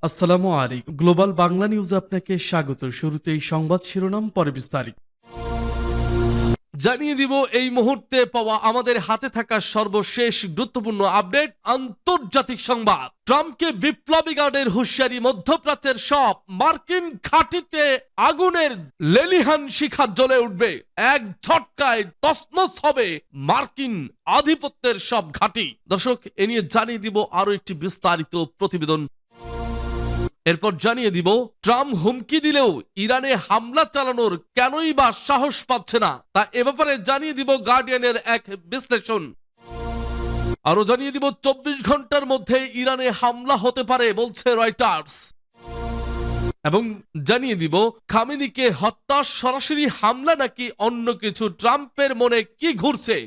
আসসালামু আলাইকুম। গ্লোবাল বাংলা নিউজে আপনাকে স্বাগত। শুরুতেই সংবাদ শিরোনাম, পরে বিস্তারিত। জানিয়ে দিব এই মুহূর্তে পাওয়া আমাদের হাতে থাকা সর্বশেষ গুরুত্বপূর্ণ আপডেট। আন্তর্জাতিক সংবাদ, ট্রাম্পকে বিপ্লবী গার্ডের হুঁশিয়ারি, মধ্যপ্রাচ্যের সব মার্কিন ঘাঁটিতে আগুনের লেলিহান শিখা জ্বলে উঠবে, এক ঝটকায় তছনছ হবে মার্কিন আধিপত্যের সব ঘাঁটি। দর্শক, এ নিয়ে জানিয়ে দিব আরো একটি বিস্তারিত প্রতিবেদন। এরপর জানিয়ে দিব ট্রাম্প হুমকি দিলেও ইরানে হামলা চালানোর কেনই বা সাহস পাচ্ছে না, তা এ ব্যাপারে জানিয়ে দিব গার্ডিয়ানের এক বিশ্লেষণ। আরো জানিয়ে দিব 24 ঘন্টার মধ্যে ইরানে হামলা হতে পারে বলছে রয়টার্স। এবং জানিয়ে দিব খামেনিকে হত্যা সরাসরি হামলা নাকি অন্য কিছু, ট্রাম্পের মনে কি ঘুরছে।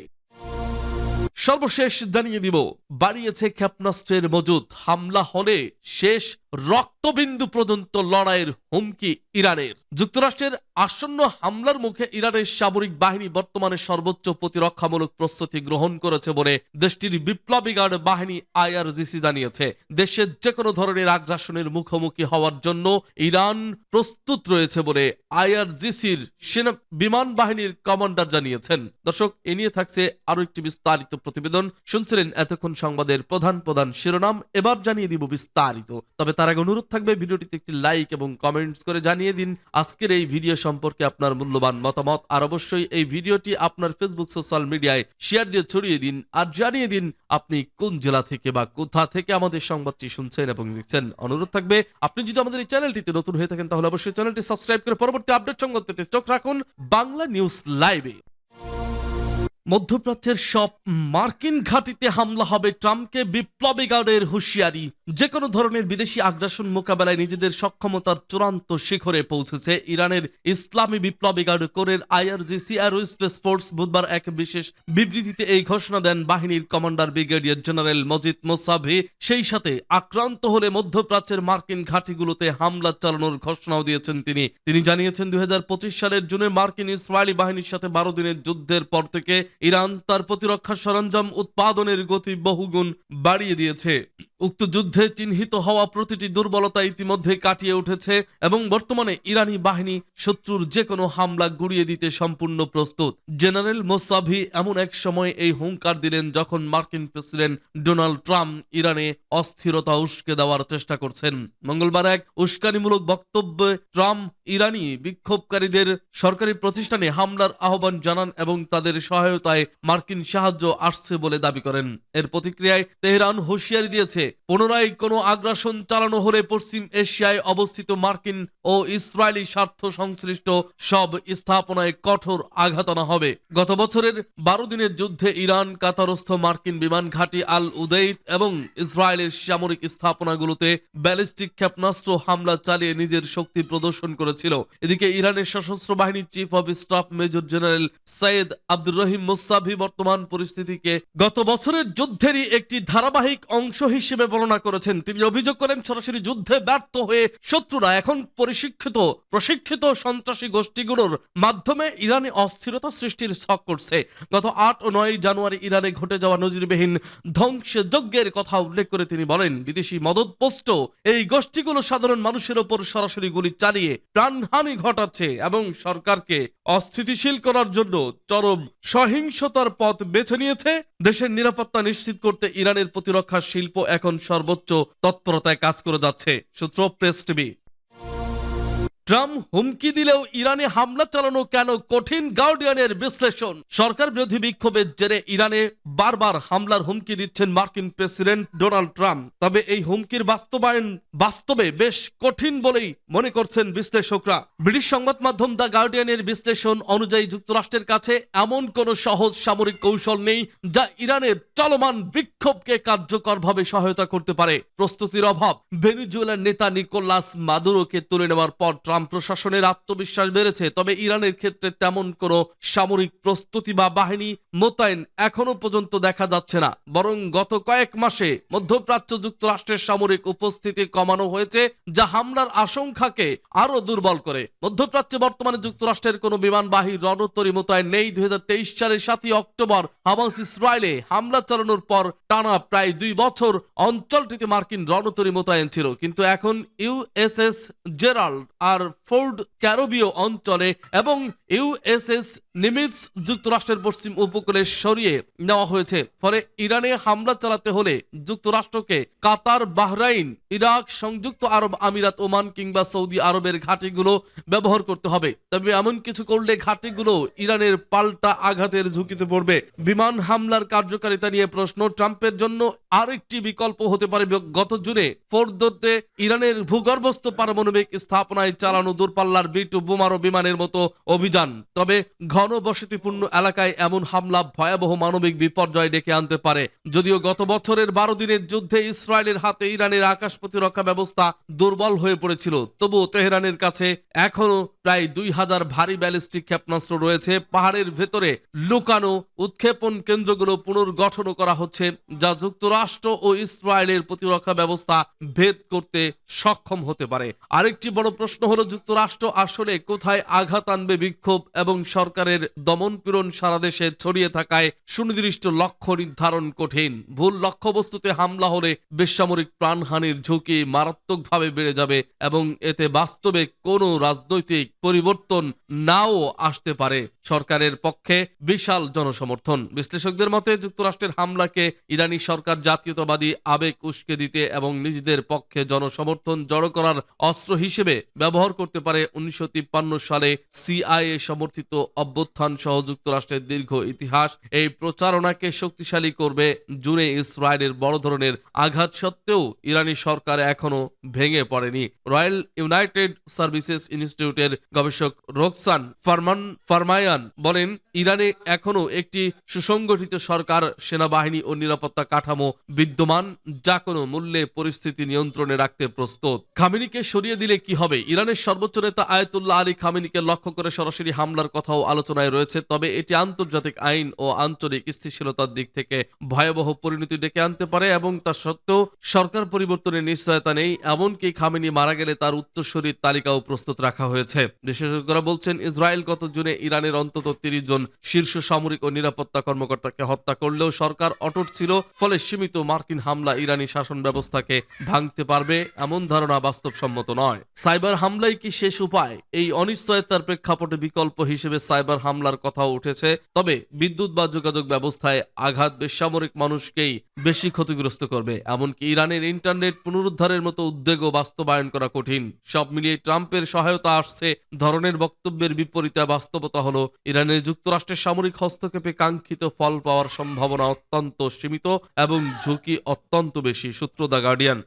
সর্বশেষ জানিয়ে দিব বাড়িয়েছে ক্ষেপণাস্ত্রের মজুদ, হামলা হলে শেষ রক্তবিন্দু পর্যন্ত লড়াইয়ের হুমকি ইরানের। যুক্তরাষ্ট্রের আসন্ন হামলার মুখে ইরানের সামরিক বাহিনী বর্তমানে সর্বোচ্চ প্রতিরক্ষামূলক প্রস্তুতি গ্রহণ করেছে বলে দেশটির বিপ্লবী গার্ড বাহিনী আইআরজিসি জানিয়েছে। দেশের যে কোনো ধরনের আগ্রাসনের মুখোমুখি হওয়ার জন্য ইরান প্রস্তুত রয়েছে বলে আইআরজিসির সেনা বিমান বাহিনীর কমান্ডার জানিয়েছেন। দর্শক, এ নিয়ে থাকছে আরো একটি বিস্তারিত প্রতিবেদন। শুনছিলেন এতক্ষণ সংবাদের প্রধান শিরোনাম, এবার জানিয়ে দিব বিস্তারিত। তবে তার আগে অনুরোধ থাকবে ভিডিওটিতে একটি লাইক এবং কমেন্টস করে জানিয়ে দিন আজকের এই ভিডিও সম্পর্কে আপনার মূল্যবান মতামত। আর অবশ্যই এই ভিডিওটি আপনার ফেসবুক সোশ্যাল মিডিয়ায় শেয়ার দিয়ে ছড়িয়ে দিন আর জানিয়ে দিন আপনি কোন জেলা থেকে বা কোথা থেকে আমাদের সংবাদটি শুনছেন এবং দেখছেন। অনুরোধ থাকবে আপনি যদি আমাদের এই চ্যানেলটিতে নতুন হয়ে থাকেন তাহলে অবশ্যই চ্যানেলটি সাবস্ক্রাইব করে পরবর্তী আপডেট সংবাদ পেতে চোখ রাখুন বাংলা নিউজ লাইভে। মধ্যপ্রাচ্যের সব মার্কিন ঘাঁটিতে হামলা হবে, ট্রাম্পকে বিপ্লবী গার্ডের হুঁশিয়ারি। যে কোনো ধরনের বিদেশি আগ্রাসন মোকাবেলায় নিজেদের সক্ষমতার চূড়ান্ত শিখরে পৌঁছেছে ইরানের ইসলামী বিপ্লবী গার্ড কোরের আইআরজিসি এরোস্পেস ফোর্স। বুধবার এক বিশেষ বিবৃতিতে এই ঘোষণা দেন বাহিনীর কমান্ডার ব্রিগেডিয়ার জেনারেল মজিদ মোসাভি। সেই সাথে আক্রান্ত হলে মধ্যপ্রাচ্যের মার্কিন ঘাঁটিগুলোতে হামলা চালানোর ঘোষণাও দিয়েছেন তিনি জানিয়েছেন 2025 সালের জুনে মার্কিন ইসরায়েলি বাহিনীর সাথে 12 দিনের যুদ্ধের পর থেকে ইরান তার প্রতিরক্ষা সরঞ্জাম উৎপাদনের গতি বহুগুণ বাড়িয়ে দিয়েছে। উক্ত যুদ্ধে চিহ্নিত হওয়া প্রতিটি দুর্বলতা ইতিমধ্যে কাটিয়ে উঠেছে এবং বর্তমানে ইরানি বাহিনী শত্রুর যে কোনো হামলা গুড়িয়ে দিতে সম্পূর্ণ প্রস্তুত। জেনারেল মোসাভি এমন এক সময় এই হুঙ্কার দিলেন যখন মার্কিন প্রেসিডেন্ট ডোনাল্ড ট্রাম্প ইরানে অস্থিরতা উস্কে দেওয়ার চেষ্টা করছেন। মঙ্গলবার এক উস্কানিমূলক বক্তব্যে ট্রাম্প ইরানি বিক্ষোভকারীদের সরকারি প্রতিষ্ঠানে হামলার আহ্বান জানান এবং তাদের সহায়তায় মার্কিন সাহায্য আসছে বলে দাবি করেন। এর প্রতিক্রিয়ায় তেহরান হুঁশিয়ারি দিয়েছে, পুনরায় কোনো আগ্রাসন চালানো হলে পশ্চিম এশিয়ায় অবস্থিত মার্কিন ও ইসরায়েলি স্বার্থ সংশ্লিষ্ট সব স্থাপনায় কঠোর আঘাত আনা হবে। গত বছরের 12 দিনের যুদ্ধে ইরান কাতারস্থ মার্কিন বিমান ঘাঁটি আল উদেইদ এবং ইসরায়েলের সামরিক স্থাপনাগুলোতে ব্যালিস্টিক ক্ষেপণাস্ত্র হামলা চালিয়ে নিজের শক্তি প্রদর্শন করেছিল। এদিকে ইরানের সশস্ত্র বাহিনীর chief of staff major general Syed Abdur Rahim Mousavi বর্তমান পরিস্থিতিকে গত বছরের যুদ্ধেরই একটি ধারাবাহিক অংশ হিসেবে বর্ণনা করেছেন। তিনি অভিযোগ করেন, সরাসরি যুদ্ধে ব্যর্থ হয়ে শত্রুরা এখন প্রশিক্ষিত সন্ত্রাসী গোষ্ঠীগুলোর মাধ্যমে ইরানে অস্থিরতা সৃষ্টির ছক করছে। গত 8 ও 9 জানুয়ারি ইরানে ঘটে যাওয়া নজিরবিহীন ধ্বংসযজ্ঞের কথা উল্লেখ করে তিনি বলেন, বিদেশি মদতপোষ্ট এই গোষ্ঠীগুলো সাধারণ মানুষের ওপর সরাসরি গুলি চালিয়ে প্রাণহানি ঘটাচ্ছে এবং সরকারকে অস্থিতিশীল করার জন্য চরম সহিংসতার পথ বেছে নিয়েছে। দেশের নিরাপত্তা নিশ্চিত করতে ইরানের প্রতিরক্ষা শিল্প এখন সর্বোচ্চ তৎপরতায় কাজ করে যাচ্ছে। সূত্র প্রেস টিভি। ট্রাম্প হুমকি দিলেও ইরানে হামলা চালানো কেন কঠিন, গার্ডিয়ানের বিশ্লেষণ। সরকার বিরোধী বিক্ষোভের জেরে ইরানে বারবার হামলার হুমকি দিচ্ছেন মার্কিন প্রেসিডেন্ট ডোনাল্ড ট্রাম্প। তবে এই হুমকির বাস্তবায়ন বাস্তবে বেশ কঠিন বলেই মনে করছেন বিশ্লেষকরা। ব্রিটিশ সংবাদ মাধ্যম দ্য গার্ডিয়ানের বিশ্লেষণ অনুযায়ী যুক্তরাষ্ট্রের কাছে এমন কোন সহজ সামরিক কৌশল নেই যা ইরানের চলমান বিক্ষোভকে কার্যকরভাবে সহায়তা করতে পারে। প্রস্তুতির অভাব। ভেনেজুয়েলার নেতা নিকোলাস মাদুরোকে তুলে নেওয়ার পর ট্রাম্প প্রশাসনের আত্মবিশ্বাস বেড়েছে, তবে ইরানের ক্ষেত্রে তেমন কোনো সামরিক প্রস্তুতি বা বাহিনী মোতায়েন এখনো পর্যন্ত দেখা যাচ্ছে না। বরং গত কয়েক মাসে মধ্যপ্রাচ্য যুক্তরাষ্ট্রের সামরিক উপস্থিতি কমানো হয়েছে, যা হামলার আশঙ্কাকে আরো দুর্বল করে। মধ্যপ্রাচ্যে বর্তমানে যুক্তরাষ্ট্রের কোনো বিমানবাহী রণতরী মোতায়েন নেই। 2023 সালের 7 অক্টোবর হামাস ইসরায়েলে হামলা চালানোর পর টানা প্রায় 2 বছর অঞ্চলটিতে মার্কিন রণতরী মোতায়েন ছিল, কিন্তু এখন ইউএসএস জেরাল্ড আর ফোর্ড ক্যারিবীয় অঞ্চলে এবং ইউএসএস নিমিটস যুক্তরাষ্ট্রের পশ্চিম উপকূলে সরিয়ে নেওয়া হয়েছে। ফলে ইরানে হামলা চালাতে হলে যুক্তরাষ্ট্রকে কাতার, বাহরাইন, ইরাক, সংযুক্ত আরব আমিরাত, ওমান কিংবা সৌদি আরবের ঘাঁটিগুলো ব্যবহার করতে হবে। তবে এমন কিছু করলে ঘাঁটিগুলো ইরানের পাল্টা আঘাতের ঝুঁকিতে পড়বে। বিমান হামলার কার্যকারিতা নিয়ে প্রশ্ন। ট্রাম্পের জন্য আরেকটি বিকল্প হতে পারে গত জুনে ফোর্দোতে ইরানের ভূগর্ভস্থ পারমাণবিক স্থাপনায় চালানো দূরপাল্লার B-2 বোমারু বিমানের মতো অভিযান। তবে ঘনবসতিপূর্ণ এলাকায় এমন হামলা ভয়াবহ মানবিক বিপর্যয় ডেকে আনতে পারে। যদিও গত বছরের 12 দিনের যুদ্ধে ইসরায়েলের হাতে ইরানের আকাশ প্রতিরক্ষা ব্যবস্থা দুর্বল হয়ে পড়েছিল, তবুও তেহরানের কাছে এখনো প্রায় 2000 ভারী ব্যালিস্টিক ক্ষেপণাস্ত্র রয়েছে। পাহাড়ের ভেতরে লুকানো উৎক্ষেপণ কেন্দ্রগুলো পুনর্গঠন করা হচ্ছে, যা যুক্তরাষ্ট্র ও ইসরায়েলের প্রতিরক্ষা ব্যবস্থা ভেদ করতে সক্ষম হতে পারে। আরেকটি বড় প্রশ্ন হলো, যুক্তরাষ্ট্র আসলে কোথায় আঘাত আনবে? বিক্ষোভ এবং সরকারের দমনপীড়ন সারা দেশে ছড়িয়ে থাকায় সুনির্দিষ্ট লক্ষ্য নির্ধারণ কঠিন। ভুল লক্ষ্যবস্তুতে হামলা হলে বেসামরিক প্রাণহানির ঝুঁকি মারাত্মকভাবে বেড়ে যাবে এবং এতে বাস্তবে কোনো রাজনৈতিক পরিবর্তন নাও আসতে পারে। সরকারের পক্ষে বিশাল জনসমর্থন। বিশ্লেষকদের মতে যুক্তরাষ্ট্রের হামলাকে ইরানি সরকার জাতীয়তাবাদী আবেগ উস্কে দিতে এবং নিজেদের পক্ষে জনসমর্থন জড়ো করার অস্ত্র হিসেবে ব্যবহার করতে পারে। 1953 সালে CIA সমর্থিত অভ্যুত্থান সহ যুক্তরাষ্ট্রের দীর্ঘ ইতিহাস এই প্রচারণাকে শক্তিশালী করবে। জুনে ইসরায়েলের বড় ধরনের আঘাত সত্ত্বেও ইরানি সরকার এখনো ভেঙে পড়েনি। রয়্যাল ইউনাইটেড সার্ভিসেস ইনস্টিটিউটের গবেষক রোকসান ফারমায়ান বলেন, ইরানে এখনো একটি সুসংগঠিত সরকার, সেনাবাহিনী ও নিরাপত্তা কাঠামো বিদ্যমান, যা কোনো মূল্যে পরিস্থিতি নিয়ন্ত্রণে রাখতে প্রস্তুত। খামেনিকে সরিয়ে দিলে কি হবে? ইরানের সর্বোচ্চ নেতা আয়াতুল্লাহ আলী খামেনিকে লক্ষ্য করে সরাসরি হামলার কথাও আলোচনায় রয়েছে, তবে এটি আন্তর্জাতিক আইন ও আঞ্চলিক স্থিতিশীলতার দিক থেকে ভয়াবহ পরিণতি ডেকে আনতে পারে এবং তা সত্ত্বেও সরকার পরিবর্তনের নিশ্চয়তা নেই। এমনকি খামেনি মারা গেলে তার উত্তরসূরির তালিকাও প্রস্তুত রাখা হয়েছে। বিশেষজ্ঞরা বলছেন, ইসরায়েল গত জুনে ইরানের অন্তত 30 জন শীর্ষ সামরিক ও নিরাপত্তা কর্মকর্তাকে হত্যা করলেও সরকার অটুট ছিল। ফলে সীমিত মার্কিন হামলা ইরানি শাসন ব্যবস্থাকে ভাঙতে পারবে এমন ধারণা বাস্তবসম্মত নয়। সাইবার হামলাই কি শেষ উপায়? এই অনিশ্চয়তার প্রেক্ষাপটে বিকল্প হিসেবে সাইবার হামলার কথাও উঠেছে। তবে বিদ্যুৎ বা যোগাযোগ ব্যবস্থায় আঘাত বেসামরিক মানুষকেই বেশি ক্ষতিগ্রস্ত করবে। এমনকি ইরানের ইন্টারনেট পুনরুদ্ধারের মতো উদ্যোগও বাস্তবায়ন করা কঠিন। সব মিলিয়ে ট্রাম্পের সহায়তা আসছে ধরনের বক্তব্যের বিপরীতে বাস্তবতা হলো, ইরানের যুক্তরাষ্ট্রের সামরিক হস্তক্ষেপে কাঙ্ক্ষিত ফল পাওয়ার সম্ভাবনা অত্যন্ত সীমিত এবং ঝুঁকি অত্যন্ত বেশি। সূত্র দ্য গার্ডিয়ান।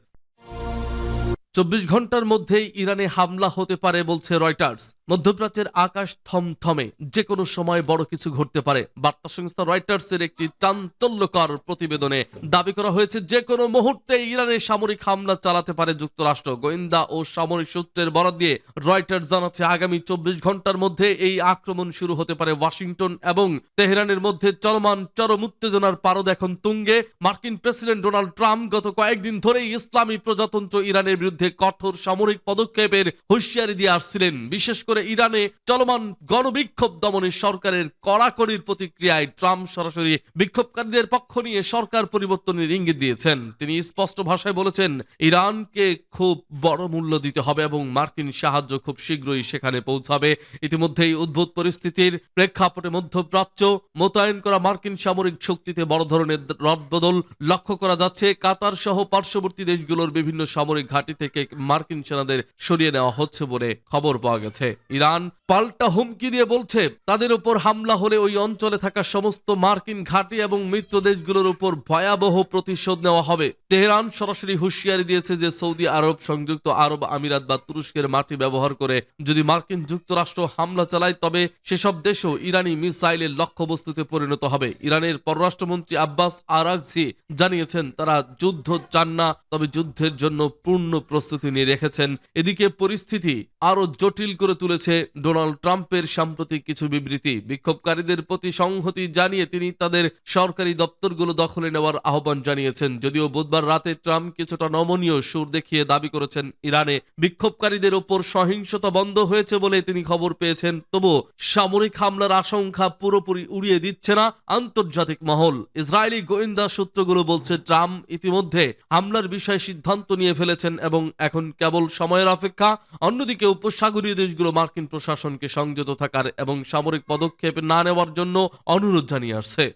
24 ঘন্টার মধ্যেই ইরানে হামলা হতে পারে বলছে রয়টার্স। মধ্যপ্রাচ্যের আকাশ থমথমে, যে কোনো সময় বড় কিছু ঘটতে পারে। বার্তা সংস্থা রয়টার্সের একটি চাঞ্চল্যকর প্রতিবেদনে দাবি করা হয়েছে, যে কোনো মুহূর্তে ইরানে সামরিক হামলা চালাতে পারে যুক্তরাষ্ট্র। গোয়েন্দা ও সামরিক সূত্রের বরাত দিয়ে রয়টার্স জানাচ্ছে, আগামী 24 ঘন্টার মধ্যে এই আক্রমণ শুরু হতে পারে। ওয়াশিংটন এবং তেহরানের মধ্যে চলমান চরম উত্তেজনার পারদ এখন তুঙ্গে। মার্কিন প্রেসিডেন্ট ডোনাল্ড ট্রাম্প গত কয়েকদিন ধরেই ইসলামী প্রজাতন্ত্র ইরানের বিরুদ্ধে কঠোর সামরিক পদক্ষেপের হুঁশিয়ারি দিয়ে আসছিলেন। বিশেষ করে ইরানে চলমান গণবিক্ষোভ দমনে সরকারের কড়াকড়ির প্রতিক্রিয়ায় ট্রাম্প সরাসরি বিক্ষোভকারীদের পক্ষ নিয়ে সরকার পরিবর্তনের ইঙ্গিত দিয়েছেন। তিনি স্পষ্ট ভাষায় বলেছেন, ইরানকে খুব বড় মূল্য দিতে হবে এবং মার্কিন সাহায্য খুব শীঘ্রই সেখানে পৌঁছাবে। ইতিমধ্যেই উদ্ভূত পরিস্থিতির প্রেক্ষাপটে মধ্যপ্রাচ্য মোতায়েন করা মার্কিন সামরিক শক্তিতে বড় ধরনের রদবদল লক্ষ্য করা যাচ্ছে। কাতার সহ পার্শ্ববর্তী দেশগুলোর বিভিন্ন সামরিক ঘাঁটি থেকে মার্কিন সেনাদের সরিয়ে নেওয়া হচ্ছে বলে খবর পাওয়া গেছে। ইরান পাল্টা হুমকি দিয়ে বলছে তাদের উপর হামলা হলে ওই অঞ্চলে থাকা সমস্ত মার্কিন ঘাঁটি এবং মিত্র দেশগুলোর উপর ভয়াবহ প্রতিশোধ নেওয়া হবে। তেহরান সরাসরি হুঁশিয়ারি দিয়েছে যে সৌদি আরব, সংযুক্ত আরব আমিরাত বা তুরস্কের মাটি ব্যবহার করে যদি মার্কিন যুক্তরাষ্ট্র হামলা চালায় তবে সেসব দেশও ইরানি মিসাইলের লক্ষ্যবস্তুতে পরিণত হবে। ইরানের পররাষ্ট্রমন্ত্রী আব্বাস আরাগচি জানিয়েছেন তারা যুদ্ধ চান না, তবে যুদ্ধের জন্য পূর্ণ প্রস্তুতি নিয়ে রেখেছেন। এদিকে পরিস্থিতি আরো জটিল করে তুলেছে ডোনাল্ড ট্রাম্পের সাম্প্রতিক কিছু বিবৃতি। বিক্ষোভকারীদের প্রতি সংহতি জানিয়ে তিনি তাদের সরকারি দপ্তরগুলো দখলে নেওয়ার আহ্বান জানিয়েছেন। যদিও বুধবার রাতে ট্রাম্প কিছুটা নমনীয় সুর দেখিয়ে দাবি করেছেন ইরানে বিক্ষোভকারীদের ওপর সহিংসতা বন্ধ হয়েছে বলে তিনি খবর পেয়েছেন, তবুও সামরিক হামলার আশঙ্কা পুরোপুরি উড়িয়ে দিচ্ছে না আন্তর্জাতিক মহল। ইসরায়েলি গোয়েন্দা সূত্রগুলো বলছে ট্রাম্প ইতিমধ্যে হামলার বিষয়ে সিদ্ধান্ত নিয়ে ফেলেছেন এবং এখন কেবল সময়ের অপেক্ষা। অন্যদিকে উপসাগরীয় দেশগুলো মার্কিন প্রশাসনকে সংযত থাকার এবং সামরিক পদক্ষেপ না নেওয়ার জন্য অনুরোধ জানিয়ে আসছে।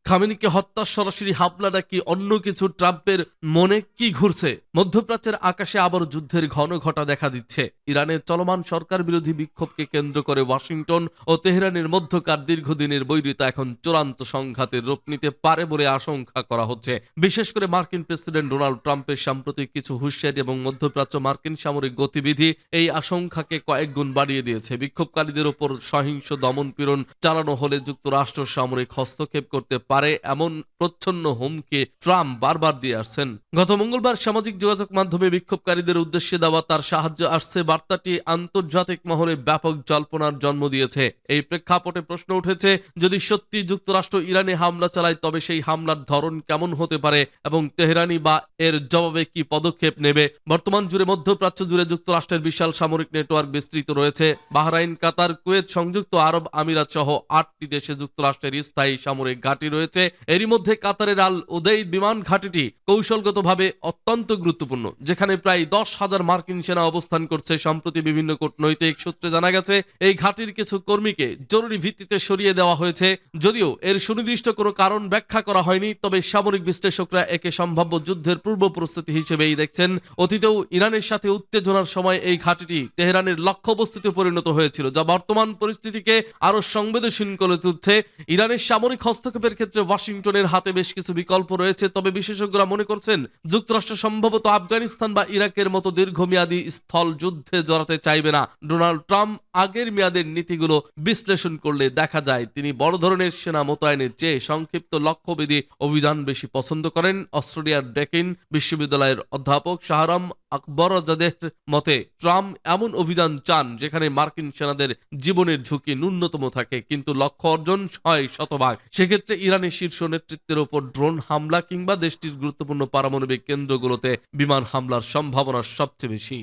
খামেনিকে হত্যার সরাসরি হামলা নাকি অন্য কিছু, ট্রাম্পের মনে কি ঘুরছে? মধ্যপ্রাচ্যের আকাশে আবার যুদ্ধের ঘন ঘটা দেখা দিচ্ছে। ইরানের চলমান সরকার বিরোধী বিক্ষোভকে কেন্দ্র করে ওয়াশিংটন ও তেহরানের মধ্যকার দীর্ঘদিনের বৈরিতা এখন চূড়ান্ত সংঘাতের রূপ নিতে পারে বলে আশঙ্কা করা হচ্ছে। বিশেষ করে মার্কিন প্রেসিডেন্ট ডোনাল্ড ট্রাম্পের সাম্প্রতিক কিছু হুঁশিয়ারি এবং মধ্যপ্রাচ্য মার্কিন সামরিক গতিবিধি এই আশঙ্কাকে কয়েক গুণ বাড়িয়ে দিয়েছে। বিক্ষোভকারীদের ওপর সহিংস দমনপীড়ন চালানো হলে যুক্তরাষ্ট্র সামরিক হস্তক্ষেপ করতে পারে এমন প্রচ্ছন্ন হুমকি ট্রাম্প বারবার দিয়ে আসছেন। গত মঙ্গলবার সামাজিক যোগাযোগ মাধ্যমে বিক্ষোভকারীদের উদ্দেশ্যে দেওয়া তার সাহায্য আসছে বার্তাটি আন্তর্জাতিক মহলে ব্যাপক জল্পনার জন্ম দিয়েছে। এই প্রেক্ষাপটে প্রশ্ন উঠেছে, যদি সত্যি যুক্তরাষ্ট্র ইরানে হামলা চালায় তবে সেই হামলার ধরন কেমন হতে পারে এবং তেহরানি বা এর জবাবে কি পদক্ষেপ নেবে? বর্তমান জুড়ে মধ্যপ্রাচ্য জুড়ে যুক্তরাষ্ট্রের বিশাল সামরিক নেটওয়ার্ক বিস্তৃত রয়েছে। বাহরাইন, কাতার, কুয়েত, সংযুক্ত আরব আমিরাত সহ 8টি দেশে যুক্তরাষ্ট্রের স্থায়ী সামরিক ঘাঁটি রয়েছে। এরই মধ্যে কাতারের আল উদেইদ বিমান ঘাঁটিটি কৌশলগতভাবে অত্যন্ত গুরুত্বপূর্ণ, যেখানে প্রায় 10,000 মার্কিন সেনা অবস্থান করছে। সম্প্রতি বিভিন্ন কূটনৈতিক সূত্রে জানা গেছে এই ঘাঁটির কিছু কর্মীকে জরুরি ভিত্তিতে সরিয়ে দেওয়া হয়েছে। যদিও এর সুনির্দিষ্ট কোনো কারণ ব্যাখ্যা করা হয়নি, তবে সামরিক বিশ্লেষকরা একে সম্ভাব্য যুদ্ধের পূর্ব প্রস্তুতি হিসেবেই দেখছেন। অতীতেও ইরানের সাথে উত্তেজনার সময় এই ঘাঁটিটি তেহরানের লক্ষ্যবস্তুতে পরিণত হয়েছিল, যা বর্তমান পরিস্থিতিকে আরো সংবেদনশীল করে তুলছে। ইরানের সামরিক হস্তক্ষেপের ক্ষেত্রে ওয়াশিংটনের হাতে বেশ কিছু বিকল্প রয়েছে, তবে বিশেষজ্ঞরা মনে করছেন যুক্তরাষ্ট্র সম্ভবত আফগানিস্তান বা ইরাকের মতো দীর্ঘমেয়াদী স্থল যুদ্ধে জড়াতে চাইবে না। ডোনাল্ড ট্রাম্প আগের মেয়াদের নীতিগুলো বিশ্লেষণ করলে দেখা যায় তিনি বড় ধরনের সেনা মোতায়েনের চেয়ে সংক্ষিপ্ত লক্ষ্যভেদী অভিযান বেশি পছন্দ করেন। অস্ট্রেলিয়ার ডেকিন বিশ্ববিদ্যালয়ের অধ্যাপক শাহরাম আকবরজাদের মতে ট্রাম্প এমন অভিযান চান যেখানে মার্কিন সেনাদের জীবনের ঝুঁকি ন্যূনতম থাকে কিন্তু লক্ষ্য অর্জন হয় শতভাগ। সেক্ষেত্রে ইরানের শীর্ষ নেতৃত্বের ওপর ড্রোন হামলা কিংবা দেশটির গুরুত্বপূর্ণ পারমাণবিক কেন্দ্রগুলোতে বিমান হামলার সম্ভাবনা সবচেয়ে বেশি।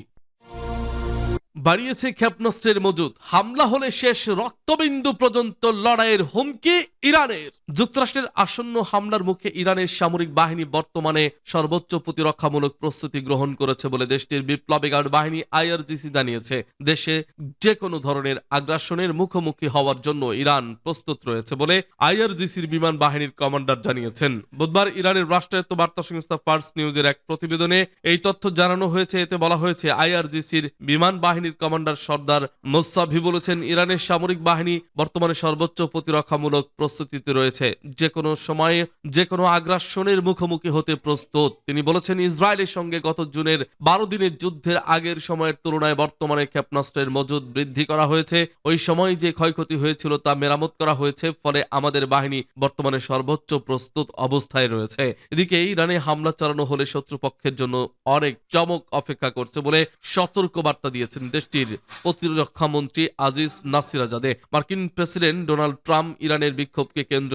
বাড়িয়েছে ক্ষেপণাস্ত্রের মজুদ, হামলা হলে শেষ রক্তবিন্দু পর্যন্ত লড়াইয়ের হুমকি ইরানের। যুক্তরাষ্ট্রের আসন্ন হামলার মুখে ইরানের সামরিক বাহিনী বর্তমানে সর্বোচ্চ প্রতিরক্ষামূলক প্রস্তুতি গ্রহণ করেছে বলে দেশটির বিপ্লবী গার্ড বাহিনী আইআরজিসি জানিয়েছে। দেশে যে কোনো ধরনের আগ্রাসনের মুখোমুখি হওয়ার জন্য ইরান প্রস্তুত রয়েছে বলে আইআরজিসির বিমান বাহিনীর কমান্ডার জানিয়েছেন। বুধবার ইরানের রাষ্ট্রায়ত্ত বার্তা সংস্থা ফার্স নিউজের এক প্রতিবেদনে এই তথ্য জানানো হয়েছে। এতে বলা হয়েছে আইআরজিসির বিমান বাহিনীর কমান্ডার সর্দার মোসাভি বলেছেন, ইরানের সামরিক বাহিনী বর্তমানে সর্বোচ্চ প্রতিরক্ষামূলক প্রস্তুতিতে রয়েছে, যে কোনো সময়ে যে কোনো আগ্রাসনের মুখোমুখি হতে প্রস্তুত। তিনি বলেছেন, ইসরায়েলের সঙ্গে গত জুনের 12 দিনের যুদ্ধের আগের সময়ের তুলনায় বর্তমানে ক্ষেপণাস্ত্রের মজুদ বৃদ্ধি করা হয়েছে। ওই সময় যে ক্ষয়ক্ষতি হয়েছিল তা মেরামত করা হয়েছে, ফলে আমাদের বাহিনী বর্তমানে সর্বোচ্চ প্রস্তুত অবস্থায় রয়েছে। এদিকে ইরানে হামলা চালানো হলে শত্রুপক্ষের জন্য অনেক চমক অপেক্ষা করছে বলে সতর্ক বার্তা দিয়েছেন দেশটির প্রতিরক্ষা মন্ত্রী আজিজ নাসিরাজাদে। মার্কিন প্রেসিডেন্ট ডোনাল্ড ট্রাম্প ইরানের বিক্ষোভকে কেন্দ্র